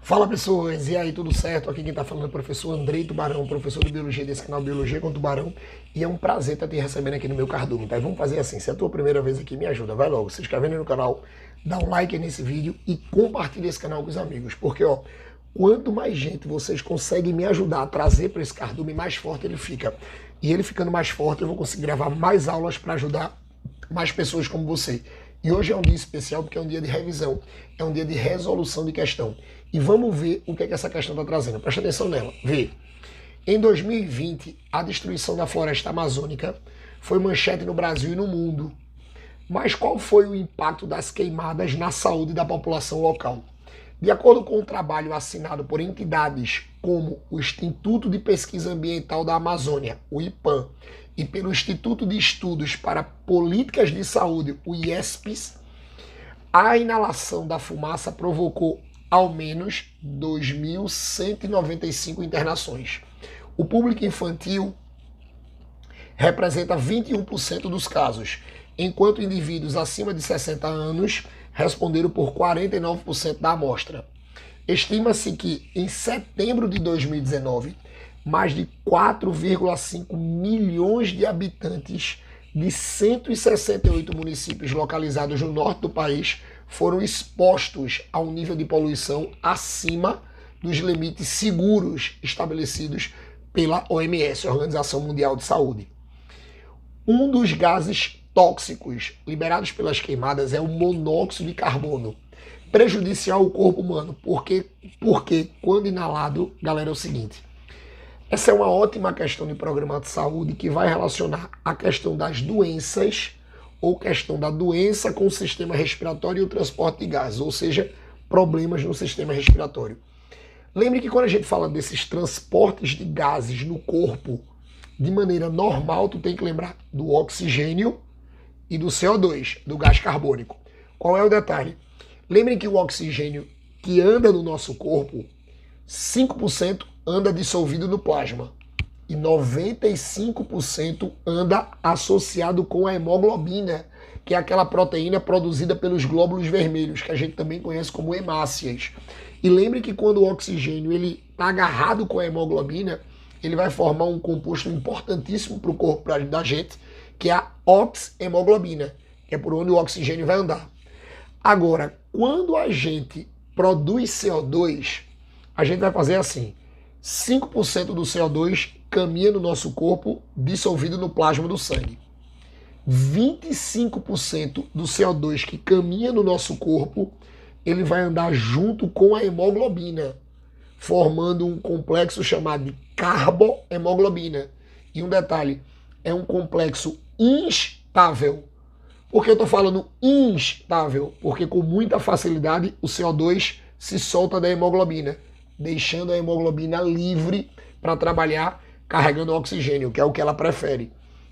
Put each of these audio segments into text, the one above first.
Fala pessoas, e aí, tudo certo? Aqui quem tá falando é o professor Andrei Tubarão, professor de Biologia desse canal Biologia com Tubarão, e é um prazer estar te recebendo aqui no meu cardume, tá? E vamos fazer assim, se é a tua primeira vez aqui, me ajuda, vai logo, se inscreve no canal, dá um like aí nesse vídeo e compartilha esse canal com os amigos, porque ó, quanto mais gente vocês conseguem me ajudar a trazer para esse cardume, mais forte ele fica. E ele ficando mais forte, eu vou conseguir gravar mais aulas para ajudar mais pessoas como você. E hoje é um dia especial porque é um dia de revisão, é um dia de resolução de questão. E vamos ver o que é que essa questão está trazendo. Presta atenção nela. Vê. Em 2020, a destruição da floresta amazônica foi manchete no Brasil e no mundo. Mas qual foi o impacto das queimadas na saúde da população local? De acordo com um trabalho assinado por entidades como o Instituto de Pesquisa Ambiental da Amazônia, o IPAM, e pelo Instituto de Estudos para Políticas de Saúde, o IESPES, a inalação da fumaça provocou ao menos 2.195 internações. O público infantil representa 21% dos casos, enquanto indivíduos acima de 60 anos responderam por 49% da amostra. Estima-se que, em setembro de 2019, mais de 4,5 milhões de habitantes de 168 municípios localizados no norte do país foram expostos a um nível de poluição acima dos limites seguros estabelecidos pela OMS, Organização Mundial de Saúde. Um dos gases tóxicos liberados pelas queimadas é o monóxido de carbono, prejudicial ao corpo humano, porque quando inalado, galera, é o seguinte, essa é uma ótima questão de programa de saúde que vai relacionar a questão das doenças ou questão da doença com o sistema respiratório e o transporte de gases, ou seja, problemas no sistema respiratório. Lembre que quando a gente fala desses transportes de gases no corpo, de maneira normal, tu tem que lembrar do oxigênio e do CO2, do gás carbônico. Qual é o detalhe? Lembrem que o oxigênio que anda no nosso corpo, 5% anda dissolvido no plasma e 95% anda associado com a hemoglobina, que é aquela proteína produzida pelos glóbulos vermelhos, que a gente também conhece como hemácias. E lembre que quando o oxigênio está agarrado com a hemoglobina, ele vai formar um composto importantíssimo para o corpo da gente, que é a oxhemoglobina, que é por onde o oxigênio vai andar. Agora, quando a gente produz CO2, a gente vai fazer assim, 5% do CO2 caminha no nosso corpo dissolvido no plasma do sangue. 25% do CO2 que caminha no nosso corpo, ele vai andar junto com a hemoglobina, formando um complexo chamado de carbohemoglobina. E um detalhe, é um complexo instável. Por que eu estou falando instável? Porque com muita facilidade o CO2 se solta da hemoglobina, deixando a hemoglobina livre para trabalhar carregando oxigênio, que é o que ela prefere.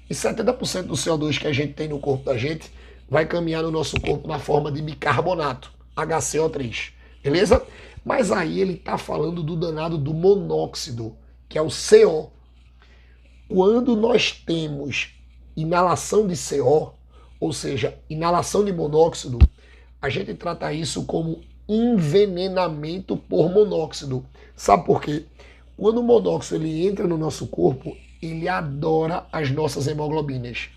E 70% do CO2 que a gente tem no corpo da gente vai caminhar no nosso corpo na forma de bicarbonato, HCO3, beleza? Mas aí ele está falando do danado do monóxido, que é o CO. Quando nós temos inalação de CO, ou seja, inalação de monóxido, a gente trata isso como envenenamento por monóxido. Sabe por quê? Quando o monóxido ele entra no nosso corpo, ele adora as nossas hemoglobinas.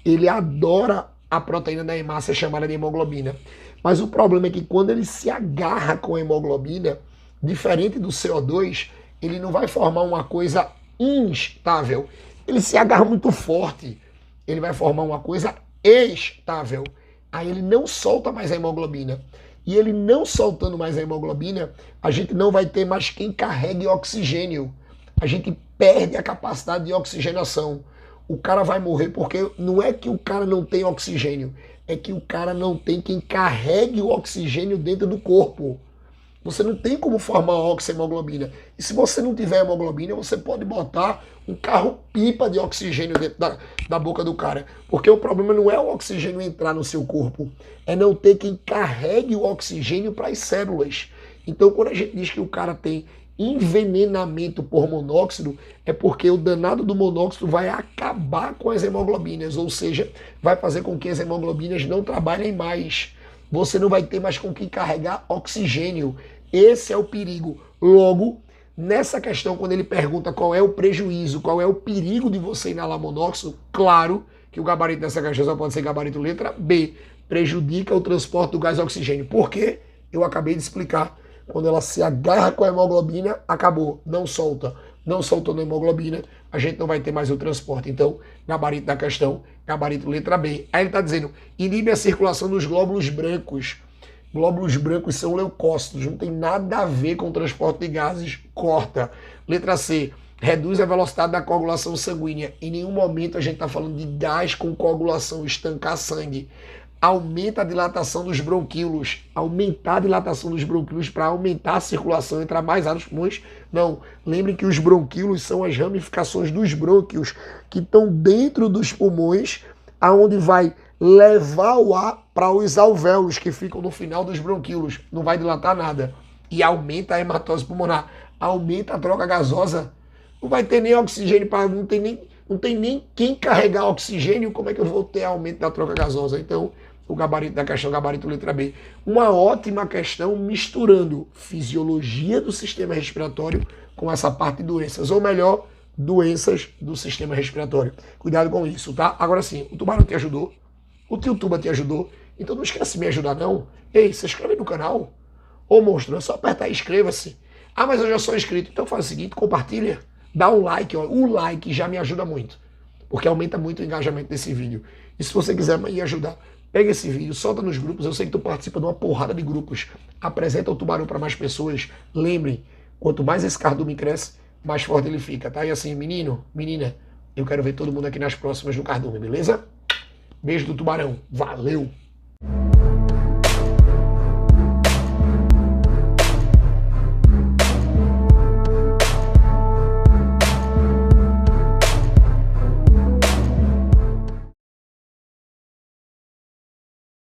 Ele adora a proteína da hemácia chamada de hemoglobina. Mas o problema é que quando ele se agarra com a hemoglobina, diferente do CO2, ele não vai formar uma coisa instável. Ele se agarra muito forte. Ele vai formar uma coisa estável. Aí ele não solta mais a hemoglobina. E ele não soltando mais a hemoglobina, a gente não vai ter mais quem carregue oxigênio. A gente perde a capacidade de oxigenação. O cara vai morrer porque não é que o cara não tem oxigênio, é que o cara não tem quem carregue o oxigênio dentro do corpo. Você não tem como formar oxihemoglobina. E se você não tiver hemoglobina, você pode botar um carro-pipa de oxigênio dentro da boca do cara. Porque o problema não é o oxigênio entrar no seu corpo, é não ter quem carregue o oxigênio para as células. Então, quando a gente diz que o cara tem envenenamento por monóxido, é porque o danado do monóxido vai acabar com as hemoglobinas, ou seja, vai fazer com que as hemoglobinas não trabalhem mais. Você não vai ter mais com que carregar oxigênio. Esse é o perigo. Logo, nessa questão, quando ele pergunta qual é o prejuízo, qual é o perigo de você inalar monóxido, claro que o gabarito dessa questão só pode ser gabarito letra B. Prejudica o transporte do gás oxigênio. Por quê? Eu acabei de explicar. Quando ela se agarra com a hemoglobina, acabou. Não solta. Não soltou na hemoglobina, a gente não vai ter mais o transporte. Então, gabarito da questão, gabarito letra B. Aí ele está dizendo, inibe a circulação dos glóbulos brancos. Glóbulos brancos são leucócitos, não tem nada a ver com o transporte de gases, corta. Letra C, reduz a velocidade da coagulação sanguínea. Em nenhum momento a gente está falando de gás com coagulação, estancar sangue. Aumenta a dilatação dos bronquíolos. Aumentar a dilatação dos bronquíolos para aumentar a circulação, entrar mais ar nos pulmões. Não, lembrem que os bronquíolos são as ramificações dos brônquios que estão dentro dos pulmões, aonde vai levar o ar para os alvéolos que ficam no final dos bronquíolos. Não vai dilatar nada. E aumenta a hematose pulmonar. Aumenta a troca gasosa. Não vai ter nem oxigênio, não tem nem quem carregar oxigênio. Como é que eu vou ter aumento da troca gasosa? Então, o gabarito da questão, gabarito letra B. Uma ótima questão misturando fisiologia do sistema respiratório com essa parte de doenças. Ou melhor, doenças do sistema respiratório. Cuidado com isso, tá? Agora sim, o tubarão te ajudou. O tio Tuba te ajudou, então não esquece de me ajudar não. Ei, se inscreve no canal. Ô monstro, é só apertar e inscreva-se. Ah, mas eu já sou inscrito. Então faz o seguinte, compartilha. Dá um like, ó. O like já me ajuda muito, porque aumenta muito o engajamento desse vídeo. E se você quiser me ajudar, pega esse vídeo, solta nos grupos. Eu sei que tu participa de uma porrada de grupos. Apresenta o tubarão para mais pessoas. Lembrem, quanto mais esse cardume cresce, mais forte ele fica, tá? E assim, menino, menina, eu quero ver todo mundo aqui nas próximas do cardume, beleza? Beijo do tubarão. Valeu!